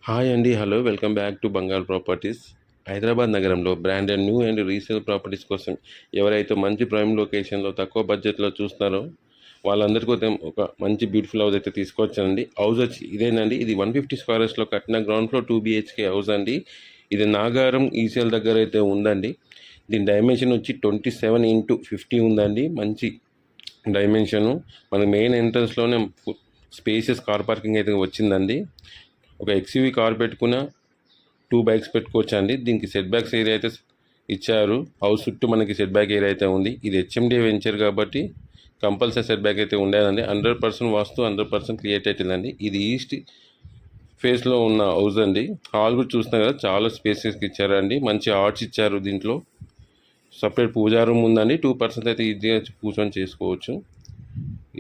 Hi అండి. Hello. Welcome back to Bengal properties. Hyderabad నగరంలో branded new and resale properties కోసం ఎవరైతే మంచి ప్రైమ్ లొకేషన్‌లో తక్కువ బడ్జెట్‌లో చూస్తున్నారో వాళ్ళందరి కోసం ఒక మంచి బ్యూటిఫుల్ హౌస్ అయితే తీసుకొచ్చానండి. హౌస్ వచ్చి ఇదేనండి. ఇది 150 స్క్వేర్స్‌లో కట్టిన గ్రౌండ్ ఫ్లోర్ 2 బీహెచ్‌కే హౌస్ అండి. ఇది నాగారం ఈసీఎల్ దగ్గర అయితే ఉందండి. దీని డైమెన్షన్ వచ్చి 27x50 ఉందండి. మంచి డైమెన్షను. మనకి మెయిన్ ఎంట్రన్స్‌లోనే స్పేసియస్ కార్ పార్కింగ్ అయితే వచ్చిందండి. ఒక ఎక్స్యూవీ కార్ పెట్టుకున్న 2 బైక్స్ పెట్టుకోవచ్చండి. దీనికి సెట్ బ్యాక్స్ ఏరియా అయితే ఇచ్చారు. హౌస్ చుట్టూ మనకి సెట్ బ్యాక్ ఏరియా అయితే ఉంది. ఇది హెచ్ఎండిఏ వెంచర్ కాబట్టి కంపల్సరీ సెట్ బ్యాక్ అయితే ఉండేదండి. 100% వాస్తు 100% క్రియేట్ అవుతుందండి. ఇది ఈస్ట్ ఫేస్లో ఉన్న హౌస్ అండి. హాల్ కూడా చూస్తున్నారు కదా, చాలా స్పేసెస్కి ఇచ్చారండి. మంచి ఆర్చ్ ఇచ్చారు. దీంట్లో సపరేట్ పూజా రూమ్ ఉందండి. 2% అయితే ఈజీగా కూర్చొని చేసుకోవచ్చు.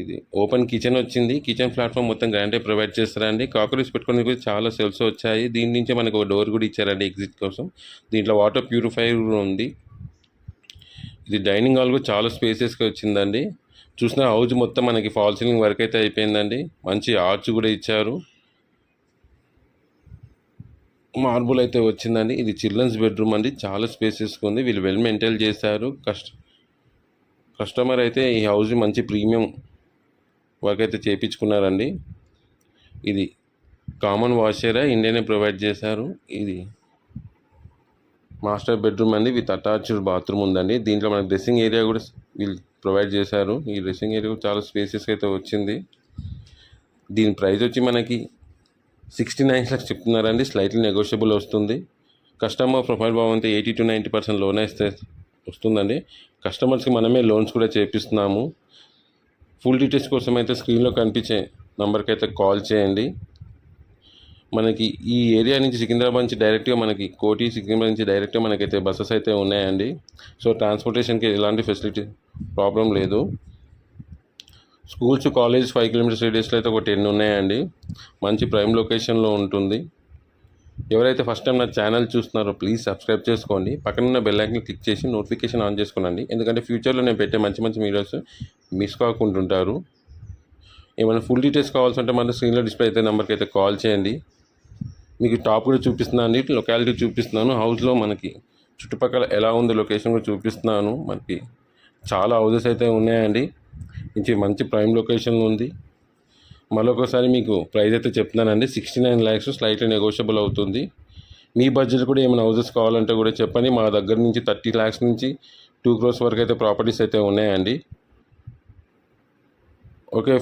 ఇది ఓపెన్ కిచెన్ వచ్చింది. కిచెన్ ప్లాట్ఫామ్ మొత్తం గ్రాండే ప్రొవైడ్ చేస్తారండి. కాకరీస్ పెట్టుకోవడానికి కూడా చాలా సెల్స్ వచ్చాయి. దీని నుంచే మనకు ఒక డోర్ కూడా ఇచ్చారండి ఎగ్జిట్ కోసం. దీంట్లో వాటర్ ప్యూరిఫైర్ కూడా ఉంది. ఇది డైనింగ్ హాల్ కూడా చాలా స్పేసెస్గా వచ్చిందండి. చూసిన హౌస్ మొత్తం మనకి ఫాల్ సీలింగ్ వర్క్ అయితే అయిపోయిందండి. మంచి ఆర్చ్ కూడా ఇచ్చారు. మార్బుల్ అయితే వచ్చిందండి. ఇది చిల్డ్రన్స్ బెడ్రూమ్ అండి. చాలా స్పేసెస్గా ఉంది. వీళ్ళు వెల్ మెయింటైన్ చేశారు. కస్టమర్ అయితే ఈ హౌస్ మంచి ప్రీమియం వర్క్ అయితే చేయించుకున్నారండి. ఇది కామన్ వాష్ ఏరియా ఇండియానే ప్రొవైడ్ చేశారు. ఇది మాస్టర్ బెడ్రూమ్ అండి విత్ అటాచ్డ్ బాత్రూమ్ ఉందండి. దీంట్లో మనకి డ్రెస్సింగ్ ఏరియా కూడా వీళ్ళు ప్రొవైడ్ చేశారు. ఈ డ్రెస్సింగ్ ఏరియా కూడా చాలా స్పేసెస్ అయితే వచ్చింది. దీని ప్రైస్ వచ్చి మనకి 69 lakhs చెప్తున్నారండి. స్లైట్లీ నెగోషియబుల్ వస్తుంది. కస్టమర్ ప్రొఫైల్ బాగుంటే 80 to 90% లోన్ అయితే వస్తుందండి. కస్టమర్స్కి మనమే లోన్స్ కూడా చేపిస్తున్నాము. ఫుల్ డీటెయిల్స్ కోసం అయితే స్క్రీన్లో కనిపించే నెంబర్కి అయితే కాల్ చేయండి. మనకి ఈ ఏరియా నుంచి సికింద్రాబాద్ నుంచి డైరెక్ట్గా మనకి కోటి సికింద్రాబాద్ నుంచి డైరెక్ట్గా మనకైతే బస్సెస్ అయితే ఉన్నాయండి. సో ట్రాన్స్పోర్టేషన్కి ఎలాంటి ఫెసిలిటీ ప్రాబ్లం లేదు. స్కూల్స్ కాలేజ్ 5 kilometers రేడియస్లో అయితే ఒక 10 ఉన్నాయండి. మంచి ప్రైమ్ లొకేషన్లో ఉంటుంది. ఎవరైతే ఫస్ట్ టైం నా ఛానల్ చూస్తున్నారో ప్లీజ్ సబ్స్క్రైబ్ చేసుకోండి. పక్కన ఉన్న బెల్ ఐకాన్ క్లిక్ చేసి నోటిఫికేషన్ ఆన్ చేసుకోండి. ఎందుకంటే ఫ్యూచర్లో నేను పెట్టే మంచి మంచి వీడియోస్ మిస్ కాకుంటుంటారు. ఏమైనా ఫుల్ డీటెయిల్స్ కావాల్సి మన స్క్రీన్లో డిస్ప్లే అయితే నెంబర్కి అయితే కాల్ చేయండి. మీకు టాప్ కూడా చూపిస్తున్నాను అండి. లొకాలిటీ చూపిస్తున్నాను. హౌస్లో మనకి చుట్టుపక్కల ఎలా ఉంది లొకేషన్ కూడా చూపిస్తున్నాను. మనకి చాలా హౌసెస్ అయితే ఉన్నాయండి. మంచి ప్రైమ్ లొకేషన్ ఉంది. మరొకసారి మీకు ప్రైస్ అయితే చెప్తున్నానండి. 69 lakhs స్లైట్లీ నెగోషియబుల్ అవుతుంది. మీ బడ్జెట్ కూడా ఏమైనా హౌసెస్ కావాలంటే కూడా చెప్పండి. మా దగ్గర నుంచి 30 lakhs నుంచి 2 crores వరకు అయితే ప్రాపర్టీస్ అయితే ఉన్నాయండి. ఓకే